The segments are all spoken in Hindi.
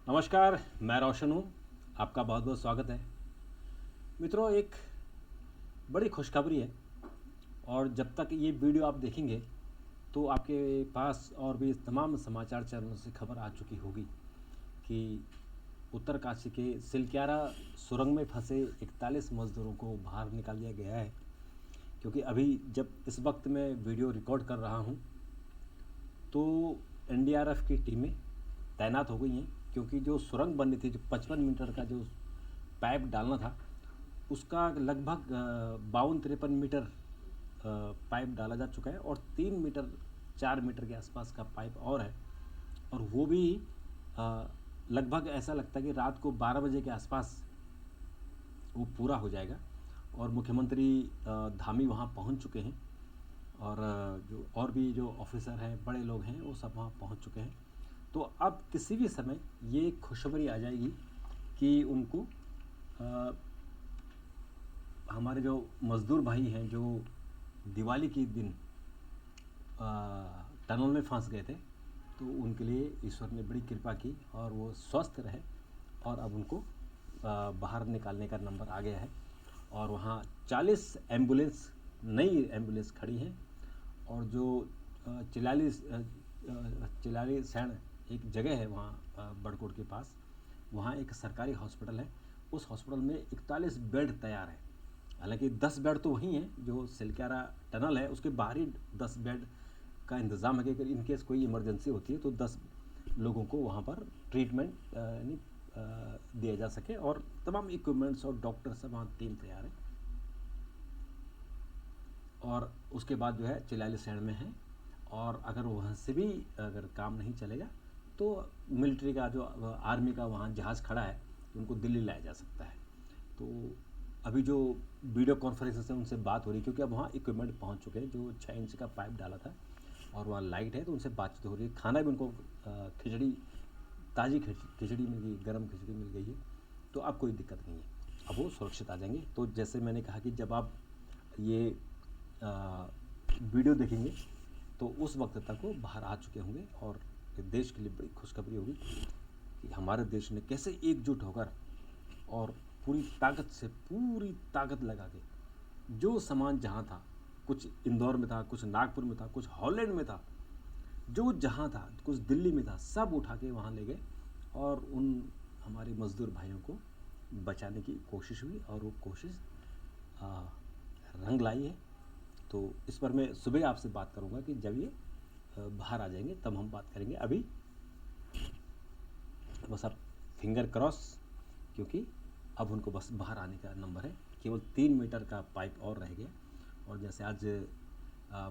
नमस्कार, मैं रोशन हूँ। आपका बहुत बहुत स्वागत है। मित्रों, एक बड़ी खुशखबरी है और जब तक ये वीडियो आप देखेंगे तो आपके पास और भी तमाम समाचार चैनलों से खबर आ चुकी होगी कि उत्तरकाशी के सिलक्यारा सुरंग में फंसे 41 मज़दूरों को बाहर निकाल लिया गया है। क्योंकि अभी जब इस वक्त मैं वीडियो रिकॉर्ड कर रहा हूँ तो एनडीआरएफ की टीमें तैनात हो गई हैं, क्योंकि जो सुरंग बननी थी, जो 55 मीटर का जो पाइप डालना था, उसका लगभग 52-53 मीटर पाइप डाला जा चुका है और 3 मीटर 4 मीटर के आसपास का पाइप और है। और वो भी लगभग ऐसा लगता है कि रात को 12 बजे के आसपास वो पूरा हो जाएगा। और मुख्यमंत्री धामी वहाँ पहुँच चुके हैं और जो और भी जो ऑफिसर हैं, बड़े लोग हैं, वो सब वहाँ पहुँच चुके हैं। तो अब किसी भी समय ये खुशखबरी आ जाएगी कि उनको हमारे जो मज़दूर भाई हैं जो दिवाली के दिन टनल में फंस गए थे, तो उनके लिए ईश्वर ने बड़ी कृपा की और वो स्वस्थ रहे और अब उनको बाहर निकालने का नंबर आ गया है। और वहाँ 40 एम्बुलेंस, नई एम्बुलेंस खड़ी हैं। और जो चिलाली सैण एक जगह है वहाँ बड़कोट के पास, वहाँ एक सरकारी हॉस्पिटल है। उस हॉस्पिटल में 41 बेड तैयार है। हालांकि 10 बेड तो वहीं हैं, जो सिलक्यारा टनल है उसके बाहर ही 10 बेड का इंतज़ाम है कि अगर इनकेस कोई इमरजेंसी होती है तो 10 लोगों को वहाँ पर ट्रीटमेंट यानी दिया जा सके। और तमाम इक्विपमेंट्स और डॉक्टर सब वहाँ टीम तैयार है। और उसके बाद जो है चिलाली सैण में है। और अगर वहाँ से भी अगर काम नहीं चलेगा तो मिलिट्री का जो आर्मी का वहाँ जहाज़ खड़ा है तो उनको दिल्ली लाया जा सकता है। तो अभी जो वीडियो कॉन्फ्रेंस से उनसे बात हो रही है, क्योंकि अब वहाँ इक्विपमेंट पहुँच चुके हैं। जो 6 इंच का पाइप डाला था और वहाँ लाइट है, तो उनसे बातचीत हो रही है। खाना भी उनको खिचड़ी, ताज़ी खिचड़ी मिल गई, गर्म खिचड़ी मिल गई है। तो अब कोई दिक्कत नहीं है, अब वो सुरक्षित आ जाएंगे। तो जैसे मैंने कहा कि जब आप ये वीडियो देखेंगे तो उस वक्त तक वो बाहर आ चुके होंगे और देश के लिए बड़ी खुशखबरी होगी कि हमारे देश ने कैसे एकजुट होकर और पूरी ताकत लगा के जो सामान जहाँ था, कुछ इंदौर में था, कुछ नागपुर में था, कुछ हॉलैंड में था, जो जहाँ था, कुछ दिल्ली में था, सब उठा के वहाँ ले गए और उन हमारे मज़दूर भाइयों को बचाने की कोशिश हुई और वो कोशिश रंग लाई है। तो इस पर मैं सुबह आपसे बात करूंगा कि जब ये बाहर आ जाएंगे तब हम बात करेंगे। अभी बस आप फिंगर क्रॉस, क्योंकि अब उनको बस बाहर आने का नंबर है। केवल 3 मीटर का पाइप और रह गया। और जैसे आज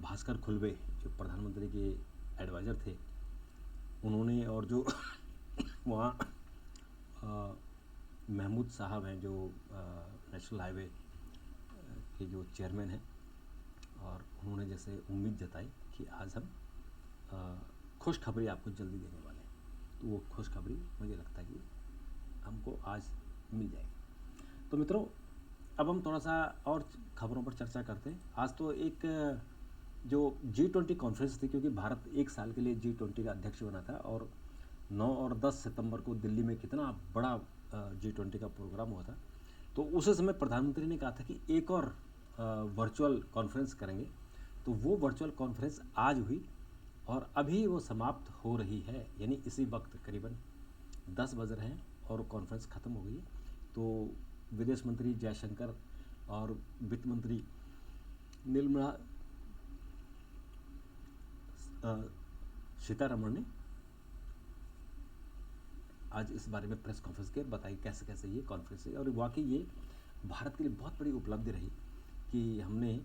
भास्कर खुलबे जो प्रधानमंत्री के एडवाइज़र थे, उन्होंने, और जो वहाँ महमूद साहब हैं जो नेशनल हाईवे के जो चेयरमैन हैं, और उन्होंने जैसे उम्मीद जताई कि आज हम खुशखबरी आपको जल्दी देने वाले हैं। तो वो खुशखबरी मुझे लगता है कि हमको आज मिल जाएगी। तो मित्रों, अब हम थोड़ा सा और खबरों पर चर्चा करते हैं। आज तो एक जो G20 कॉन्फ्रेंस थी, क्योंकि भारत 1 साल के लिए G20 का अध्यक्ष बना था और 9 और 10 सितंबर को दिल्ली में कितना बड़ा G20 का प्रोग्राम हुआ था। तो उस समय प्रधानमंत्री ने कहा था कि एक और वर्चुअल कॉन्फ्रेंस करेंगे। तो वो वर्चुअल कॉन्फ्रेंस आज हुई और अभी वो समाप्त हो रही है, यानी इसी वक्त करीबन 10 बज रहे हैं और कॉन्फ्रेंस ख़त्म हो गई है। तो विदेश मंत्री जयशंकर और वित्त मंत्री निर्मला सीतारमण ने आज इस बारे में प्रेस कॉन्फ्रेंस के बताई कैसे कैसे ये कॉन्फ्रेंस है। और वाकई ये भारत के लिए बहुत बड़ी उपलब्धि रही कि हमने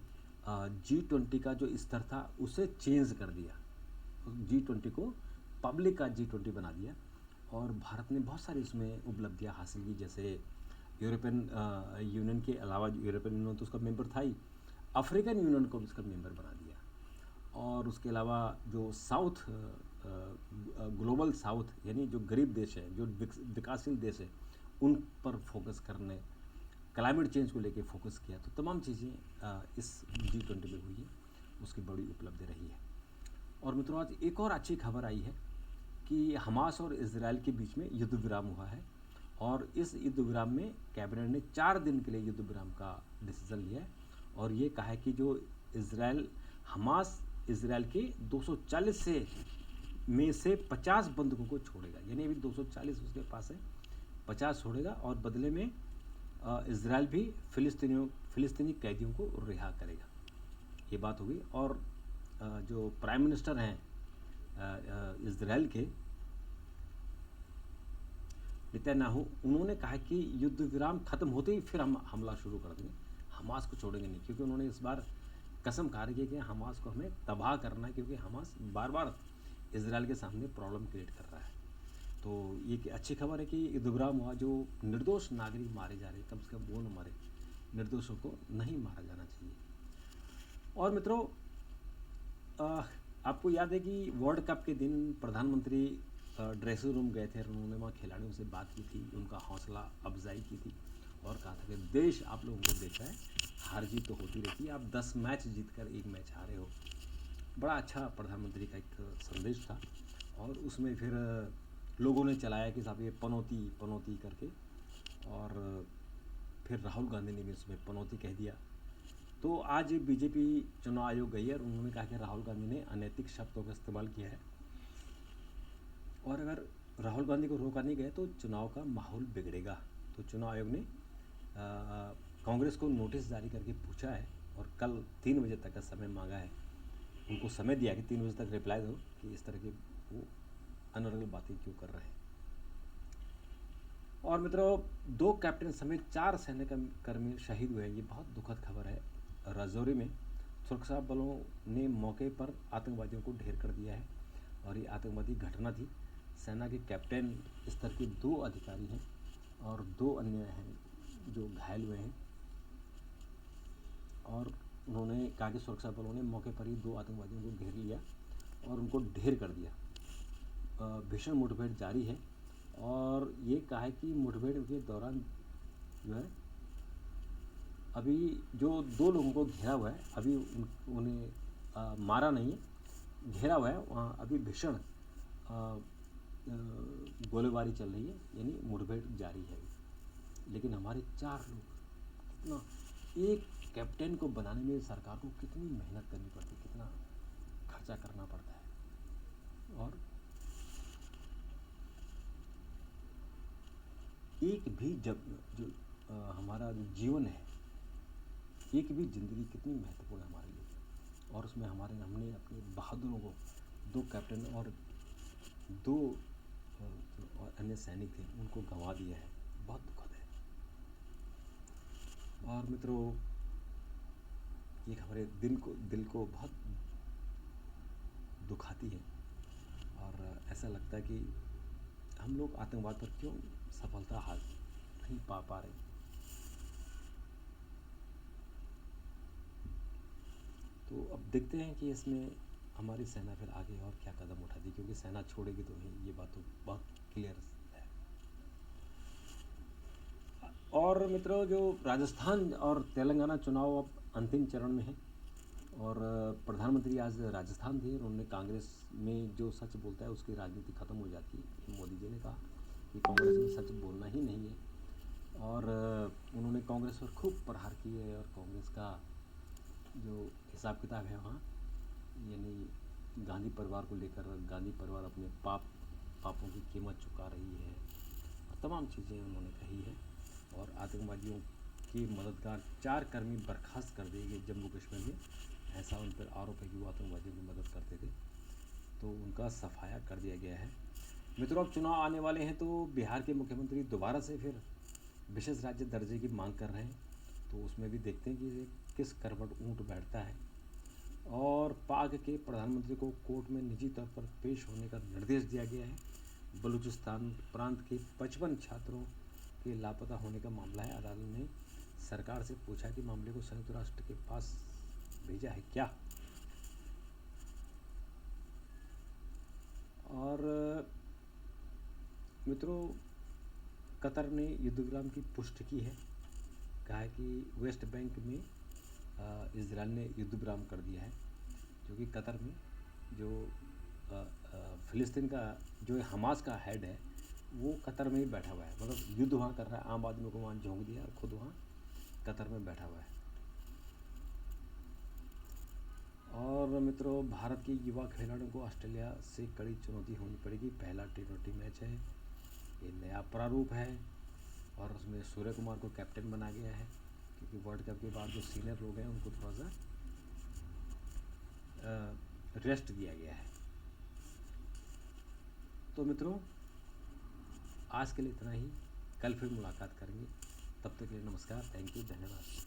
G20 का जो स्तर था उसे चेंज कर दिया, G20 को पब्लिक का G20 बना दिया। और भारत ने बहुत सारी इसमें उपलब्धियां हासिल की। जैसे यूरोपियन यूनियन के अलावा, यूरोपियन यूनियन तो उसका मेंबर था ही, अफ्रीकन यूनियन को भी उसका मेंबर बना दिया। और उसके अलावा जो साउथ, ग्लोबल साउथ, यानी जो गरीब देश है, जो विकासशील देश है, उन पर फोकस करने, क्लाइमेट चेंज को लेके फोकस किया। तो तमाम चीज़ें इस G20 में हुई है, उसकी बड़ी उपलब्धि रही है। और मित्रों, आज एक और अच्छी खबर आई है कि हमास और इजराइल के बीच में युद्ध विराम हुआ है और इस युद्ध विराम में कैबिनेट ने 4 दिन के लिए युद्ध विराम का डिसीजन लिया है और ये कहा है कि जो इजराइल हमास इजराइल के 240 से 50 बंधकों को छोड़ेगा, यानी अभी 240 उसके पास है, 50 छोड़ेगा और बदले में इजराइल भी फिलिस्तीनी कैदियों को रिहा करेगा। ये बात होगी। और जो प्राइम मिनिस्टर हैं इजराइल के नेतन्याहू, उन्होंने कहा कि युद्ध विराम खत्म होते ही फिर हम हमला शुरू कर देंगे, हमास को छोड़ेंगे नहीं, क्योंकि उन्होंने इस बार कसम खा रही है कि हमास को हमें तबाह करना है, क्योंकि हमास बार बार इजराइल के सामने प्रॉब्लम क्रिएट कर रहा है। तो ये एक अच्छी खबर है कि युद्ध विराम हुआ, जो निर्दोष नागरिक मारे जा रहे हैं, कम से कम वो न मारे, निर्दोषों को नहीं मारा जाना चाहिए। और मित्रों, आपको याद है कि वर्ल्ड कप के दिन प्रधानमंत्री ड्रेसिंग रूम गए थे और उन्होंने वहाँ खिलाड़ियों से बात की थी, उनका हौसला अफजाई की थी और कहा था कि देश आप लोगों को देखता है, हार जीत तो होती रहती है, आप 10 मैच जीत कर 1 मैच हारे हो। बड़ा अच्छा प्रधानमंत्री का एक संदेश था। और उसमें फिर लोगों ने चलाया कि साहब ये पनौती पनौती करके, और फिर राहुल गांधी ने भी उसमें पनौती कह दिया। तो आज बीजेपी चुनाव आयोग गई है और उन्होंने कहा कि राहुल गांधी ने अनैतिक शब्दों का इस्तेमाल किया है और अगर राहुल गांधी को रोका नहीं गया तो चुनाव का माहौल बिगड़ेगा। तो चुनाव आयोग ने कांग्रेस को नोटिस जारी करके पूछा है और कल 3 बजे तक का समय मांगा है, उनको समय दिया कि 3 बजे तक रिप्लाई दो कि इस तरह की वो अनर्गल बातें क्यों कर रहे हैं। और मित्रों, 2 कैप्टन समेत 4 सैन्य कर्मी शहीद हुए हैं। ये बहुत दुखद खबर है। राजौरी में सुरक्षा बलों ने मौके पर आतंकवादियों को ढेर कर दिया है और ये आतंकवादी घटना थी। सेना के कैप्टन स्तर के 2 अधिकारी हैं और 2 अन्य हैं जो घायल हुए हैं। और उन्होंने कहा कि सुरक्षा बलों ने मौके पर ही 2 आतंकवादियों को घेर लिया और उनको ढेर कर दिया। भीषण मुठभेड़ जारी है और ये कहा है कि मुठभेड़ के दौरान जो है अभी जो 2 लोगों को घेरा हुआ है, अभी उन्हें मारा नहीं है, घेरा हुआ है, वहाँ अभी भीषण गोलीबारी चल रही है, यानी मुठभेड़ जारी है। लेकिन हमारे 4 लोग, कितना एक कैप्टन को बनाने में सरकार को कितनी मेहनत करनी पड़ती है, कितना खर्चा करना पड़ता है। और एक भी जब जो हमारा जो जीवन है, एक भी ज़िंदगी कितनी महत्वपूर्ण है हमारे लिए, और उसमें हमने अपने बहादुरों को 2 कैप्टन और 2 और अन्य सैनिक थे, उनको गंवा दिया है। बहुत दुखद है। और मित्रों, ये खबरें दिल को बहुत दुखाती है और ऐसा लगता है कि हम लोग आतंकवाद पर क्यों सफलता हासिल नहीं पा रहे। तो अब देखते हैं कि इसमें हमारी सेना फिर आगे और क्या कदम उठाती, क्योंकि सेना छोड़ेगी तो ये बात तो बहुत क्लियर है। और मित्रों, जो राजस्थान और तेलंगाना चुनाव अब अंतिम चरण में है और प्रधानमंत्री आज राजस्थान थे और उन्होंने कांग्रेस में जो सच बोलता है उसकी राजनीति ख़त्म हो जाती है। मोदी जी ने कहा कि कांग्रेस में सच बोलना ही नहीं है और उन्होंने कांग्रेस पर खूब प्रहार किए और कांग्रेस का जो हिसाब किताब है वहाँ, यानी गांधी परिवार को लेकर, गांधी परिवार अपने पापों की कीमत चुका रही है और तमाम चीज़ें उन्होंने कही है। और आतंकवादियों के मददगार 4 कर्मी बर्खास्त कर दिए गए जम्मू कश्मीर में, ऐसा उन पर आरोप है कि वो आतंकवादियों की मदद करते थे, तो उनका सफाया कर दिया गया है। मित्रों, अब चुनाव आने वाले हैं तो बिहार के मुख्यमंत्री दोबारा से फिर विशेष राज्य दर्जे की मांग कर रहे हैं, तो उसमें भी देखते हैं कि किस करवट ऊँट बैठता है। और पाक के प्रधानमंत्री को कोर्ट में निजी तौर पर पेश होने का निर्देश दिया गया है। बलूचिस्तान प्रांत के 55 छात्रों के लापता होने का मामला है। अदालत ने सरकार से पूछा कि मामले को संयुक्त राष्ट्र के पास भेजा है क्या। और मित्रों, कतर ने युद्ध विराम की पुष्टि की है, कहा है कि वेस्ट बैंक में इजराइल ने युद्ध विराम कर दिया है, क्योंकि कतर में जो फ़िलिस्तीन का जो हमास का हेड है वो कतर में ही बैठा हुआ है, मतलब युद्ध वहाँ कर रहा है। आम आदमी को वहाँ झोंक दिया और खुद वहाँ कतर में बैठा हुआ है। और मित्रों, भारत के युवा खिलाड़ियों को ऑस्ट्रेलिया से कड़ी चुनौती होनी पड़ेगी। पहला T20 मैच है, ये नया प्रारूप है और उसमें सूर्य कुमार को कैप्टन बना गया है, क्योंकि वर्ल्ड कप के बाद जो सीनियर लोग हैं उनको थोड़ा सा रेस्ट दिया गया है। तो मित्रों, आज के लिए इतना ही। कल फिर मुलाकात करेंगे। तब तक के लिए नमस्कार, थैंक यू, धन्यवाद।